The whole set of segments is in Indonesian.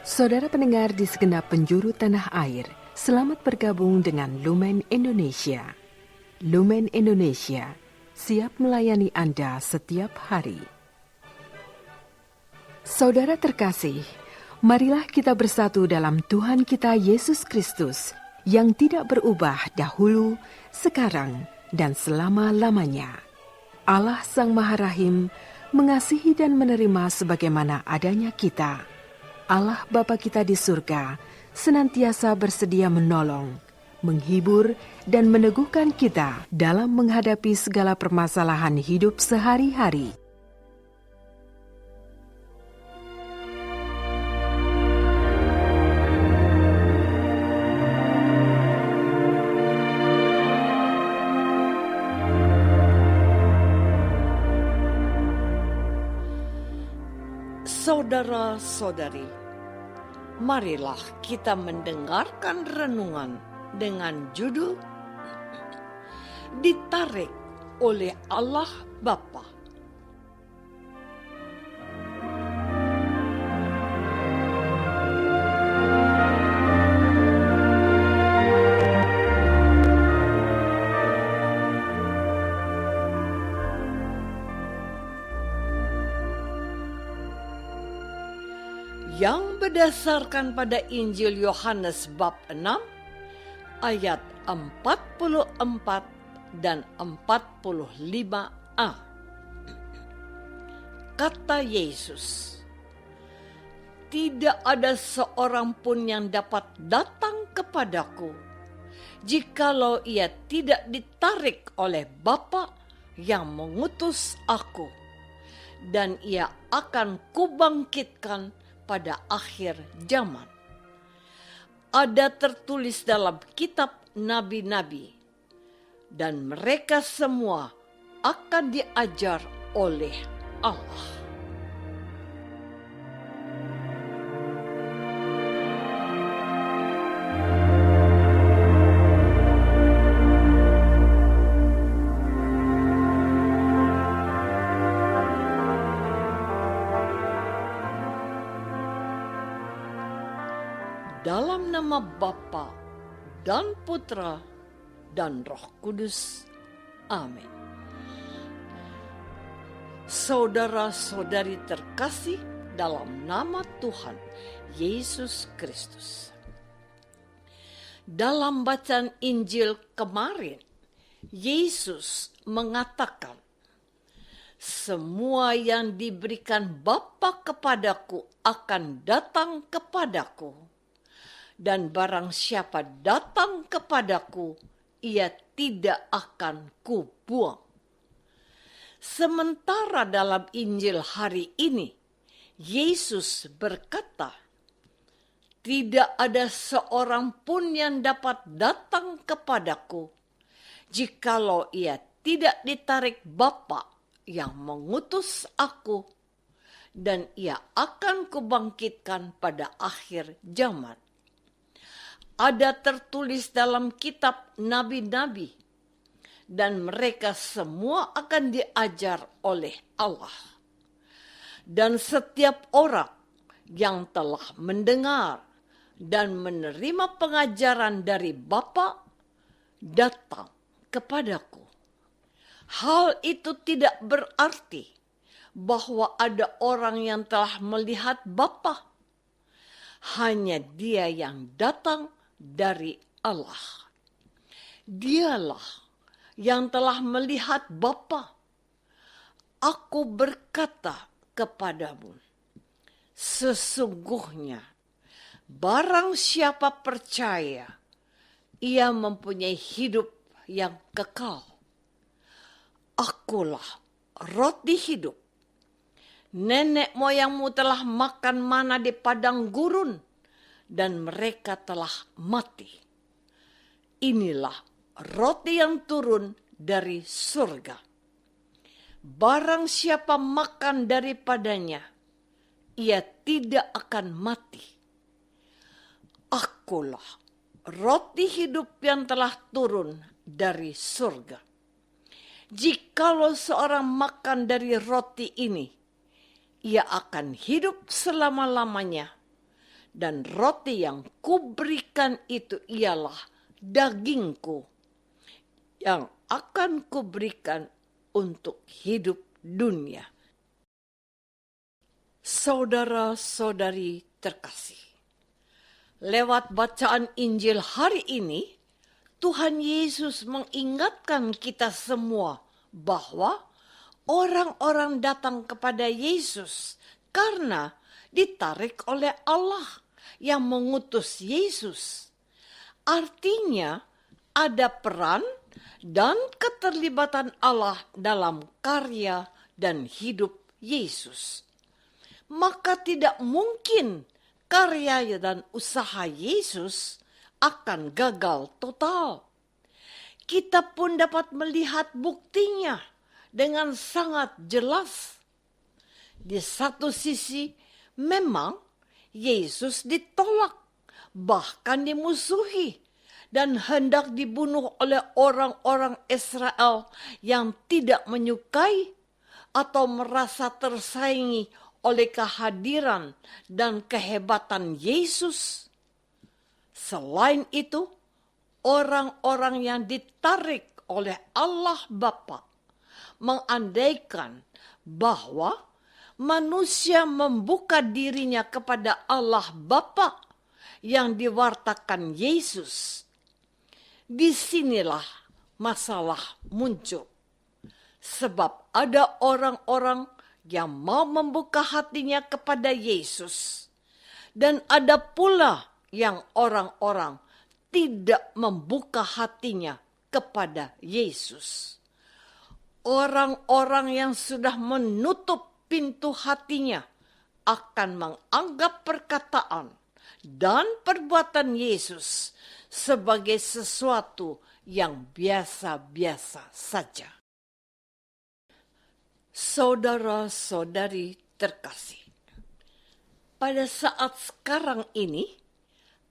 Saudara pendengar di segenap penjuru tanah air, selamat bergabung dengan Lumen Indonesia. Lumen Indonesia siap melayani Anda setiap hari. Saudara terkasih, marilah kita bersatu dalam Tuhan kita Yesus Kristus yang tidak berubah dahulu, sekarang, dan selama-lamanya. Allah Sang Maha Rahim mengasihi dan menerima sebagaimana adanya kita. Allah Bapa kita di surga senantiasa bersedia menolong, menghibur, dan meneguhkan kita dalam menghadapi segala permasalahan hidup sehari-hari. Saudara-saudari, marilah kita mendengarkan renungan dengan judul Ditarik oleh Allah Bapa. Yang berdasarkan pada Injil Yohanes bab 6 ayat 44 dan 45a. Kata Yesus, "Tidak ada seorang pun yang dapat datang kepadaku jikalau ia tidak ditarik oleh Bapa yang mengutus aku, dan ia akan kubangkitkan pada akhir zaman." Ada tertulis dalam kitab nabi-nabi, dan mereka semua akan diajar oleh Allah. Dalam nama Bapa dan Putra dan Roh Kudus. Amin. Saudara-saudari terkasih dalam nama Tuhan Yesus Kristus. Dalam bacaan Injil kemarin, Yesus mengatakan, "Semua yang diberikan Bapa kepadaku akan datang kepadaku. Dan barang siapa datang kepadaku, ia tidak akan kubuang." Sementara dalam Injil hari ini, Yesus berkata, "Tidak ada seorang pun yang dapat datang kepadaku, jikalau ia tidak ditarik Bapa yang mengutus aku, dan ia akan kubangkitkan pada akhir zaman." Ada tertulis dalam kitab nabi-nabi, dan mereka semua akan diajar oleh Allah. Dan setiap orang yang telah mendengar dan menerima pengajaran dari Bapa datang kepadaku. Hal itu tidak berarti bahwa ada orang yang telah melihat Bapa. Hanya Dia yang datang dari Allah. Dialah yang telah melihat Bapa. Aku berkata kepadamu, sesungguhnya barang siapa percaya, ia mempunyai hidup yang kekal. Akulah roti hidup. Nenek moyangmu telah makan mana di padang gurun, dan mereka telah mati. Inilah roti yang turun dari surga. Barang siapa makan daripadanya, ia tidak akan mati. Akulah roti hidup yang telah turun dari surga. Jikalau seorang makan dari roti ini, ia akan hidup selama-lamanya, dan roti yang kuberikan itu ialah dagingku yang akan kuberikan untuk hidup dunia. Saudara-saudari terkasih, lewat bacaan Injil hari ini, Tuhan Yesus mengingatkan kita semua bahwa orang-orang datang kepada Yesus karena ditarik oleh Allah yang mengutus Yesus. Artinya ada peran dan keterlibatan Allah dalam karya dan hidup Yesus. Maka tidak mungkin karya dan usaha Yesus akan gagal total. Kita pun dapat melihat buktinya dengan sangat jelas. Di satu sisi, memang Yesus ditolak, bahkan dimusuhi, dan hendak dibunuh oleh orang-orang Israel yang tidak menyukai atau merasa tersaingi oleh kehadiran dan kehebatan Yesus. Selain itu, orang-orang yang ditarik oleh Allah Bapa mengandaikan bahwa manusia membuka dirinya kepada Allah Bapa yang diwartakan Yesus. Disinilah masalah muncul. Sebab ada orang-orang yang mau membuka hatinya kepada Yesus. Dan ada pula yang orang-orang tidak membuka hatinya kepada Yesus. Orang-orang yang sudah menutup pintu hatinya akan menganggap perkataan dan perbuatan Yesus sebagai sesuatu yang biasa-biasa saja. Saudara-saudari terkasih, pada saat sekarang ini,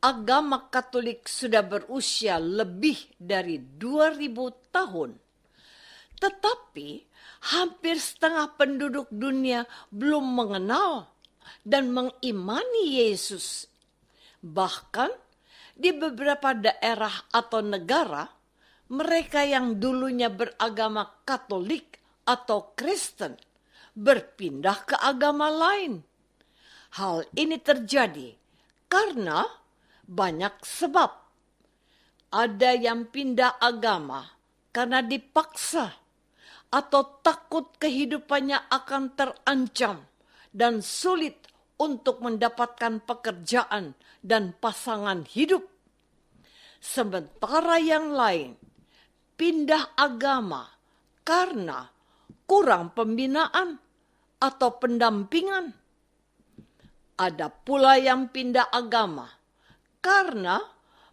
agama Katolik sudah berusia lebih dari 2000 tahun. Tetapi hampir setengah penduduk dunia belum mengenal dan mengimani Yesus. Bahkan di beberapa daerah atau negara, mereka yang dulunya beragama Katolik atau Kristen berpindah ke agama lain. Hal ini terjadi karena banyak sebab. Ada yang pindah agama karena dipaksa atau takut kehidupannya akan terancam dan sulit untuk mendapatkan pekerjaan dan pasangan hidup. Sementara yang lain pindah agama karena kurang pembinaan atau pendampingan. Ada pula yang pindah agama karena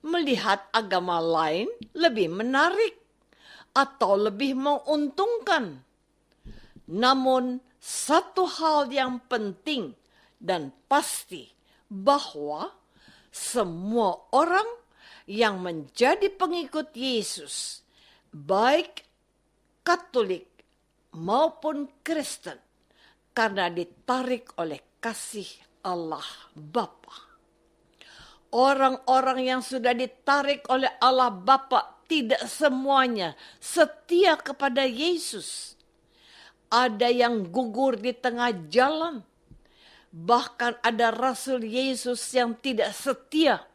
melihat agama lain lebih menarik atau lebih menguntungkan. Namun satu hal yang penting dan pasti bahwa semua orang yang menjadi pengikut Yesus, baik Katolik maupun Kristen, karena ditarik oleh kasih Allah Bapa. Orang-orang yang sudah ditarik oleh Allah Bapa tidak semuanya setia kepada Yesus. Ada yang gugur di tengah jalan. Bahkan ada Rasul Yesus yang tidak setia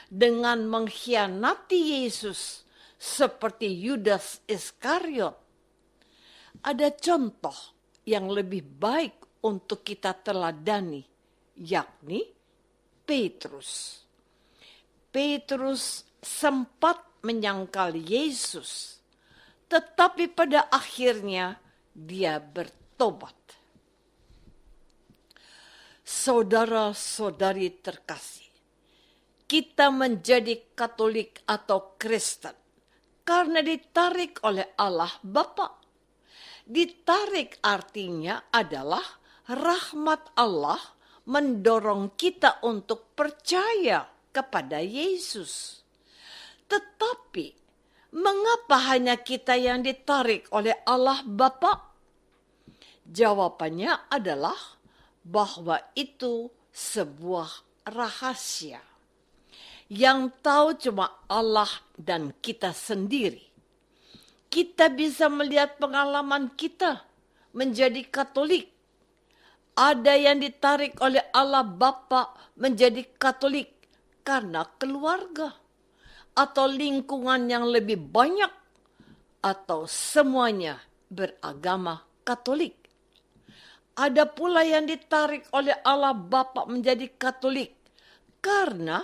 dengan mengkhianati Yesus seperti Yudas Iskariot. Ada contoh yang lebih baik untuk kita teladani, yakni Petrus. Petrus sempat menyangkal Yesus, tetapi pada akhirnya dia bertobat. Saudara-saudari terkasih, kita menjadi Katolik atau Kristen karena ditarik oleh Allah Bapa. Ditarik artinya adalah rahmat Allah mendorong kita untuk percaya kepada Yesus. Tetapi mengapa hanya kita yang ditarik oleh Allah Bapa? Jawabannya adalah bahwa itu sebuah rahasia yang tahu cuma Allah dan kita sendiri. Kita bisa melihat pengalaman kita menjadi Katolik. Ada yang ditarik oleh Allah Bapa menjadi Katolik karena keluarga atau lingkungan yang lebih banyak atau semuanya beragama Katolik. Ada pula yang ditarik oleh Allah Bapa menjadi Katolik karena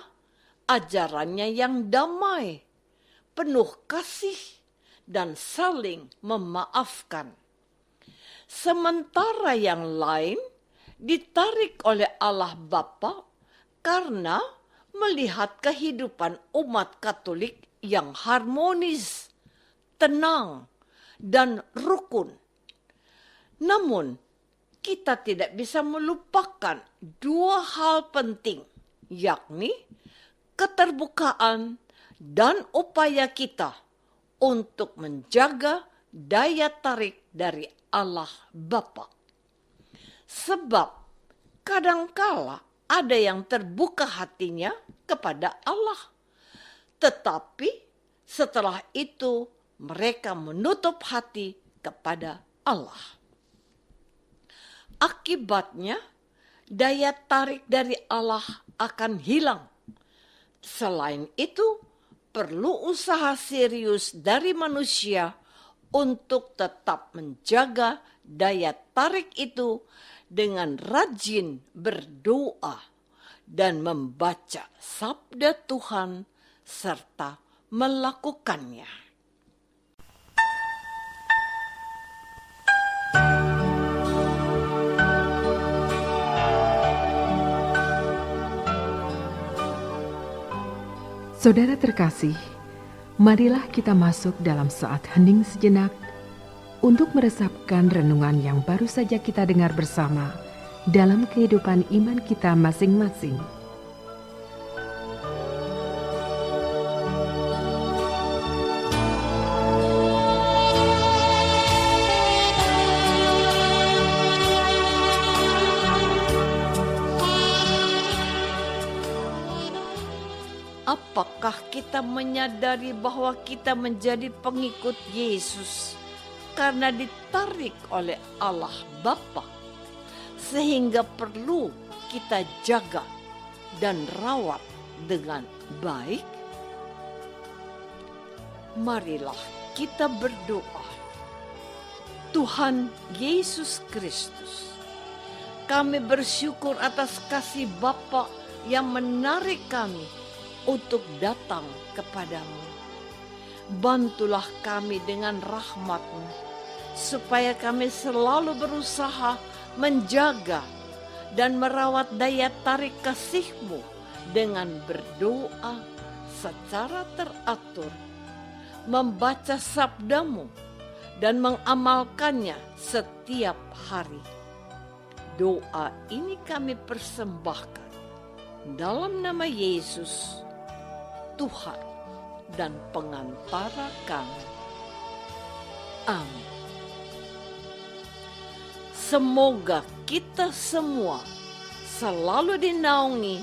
ajarannya yang damai, penuh kasih, dan saling memaafkan. Sementara yang lain ditarik oleh Allah Bapa karena melihat kehidupan umat Katolik yang harmonis, tenang, dan rukun. Namun, kita tidak bisa melupakan dua hal penting, yakni keterbukaan dan upaya kita untuk menjaga daya tarik dari Allah Bapa. Sebab kadangkala ada yang terbuka hatinya kepada Allah, tetapi setelah itu mereka menutup hati kepada Allah. Akibatnya, daya tarik dari Allah akan hilang. Selain itu, perlu usaha serius dari manusia untuk tetap menjaga daya tarik itu dengan rajin berdoa dan membaca sabda Tuhan serta melakukannya. Saudara terkasih, marilah kita masuk dalam saat hening sejenak untuk meresapkan renungan yang baru saja kita dengar bersama dalam kehidupan iman kita masing-masing. Apakah kita menyadari bahwa kita menjadi pengikut Yesus karena ditarik oleh Allah Bapa, sehingga perlu kita jaga dan rawat dengan baik? Marilah kita berdoa. Tuhan Yesus Kristus, kami bersyukur atas kasih Bapa yang menarik kami untuk datang kepadamu. Bantulah kami dengan rahmat-Mu, supaya kami selalu berusaha menjaga dan merawat daya tarik kasih-Mu dengan berdoa secara teratur, membaca sabda-Mu, dan mengamalkannya setiap hari. Doa ini kami persembahkan dalam nama Yesus, Tuhan dan pengantara kami. Amin. Semoga kita semua selalu dinaungi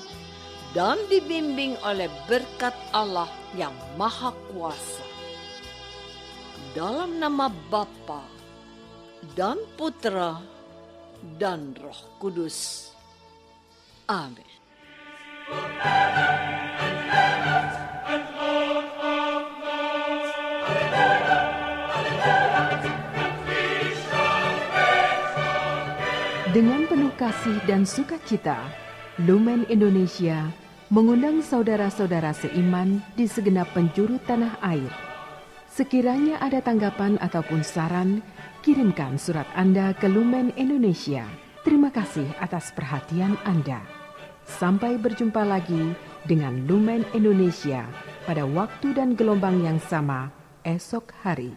dan dibimbing oleh berkat Allah yang Maha Kuasa. Dalam nama Bapa dan Putra dan Roh Kudus. Amin. Dengan penuh kasih dan sukacita, Lumen Indonesia mengundang saudara-saudara seiman di segenap penjuru tanah air. Sekiranya ada tanggapan ataupun saran, kirimkan surat Anda ke Lumen Indonesia. Terima kasih atas perhatian Anda. Sampai berjumpa lagi dengan Lumen Indonesia pada waktu dan gelombang yang sama esok hari.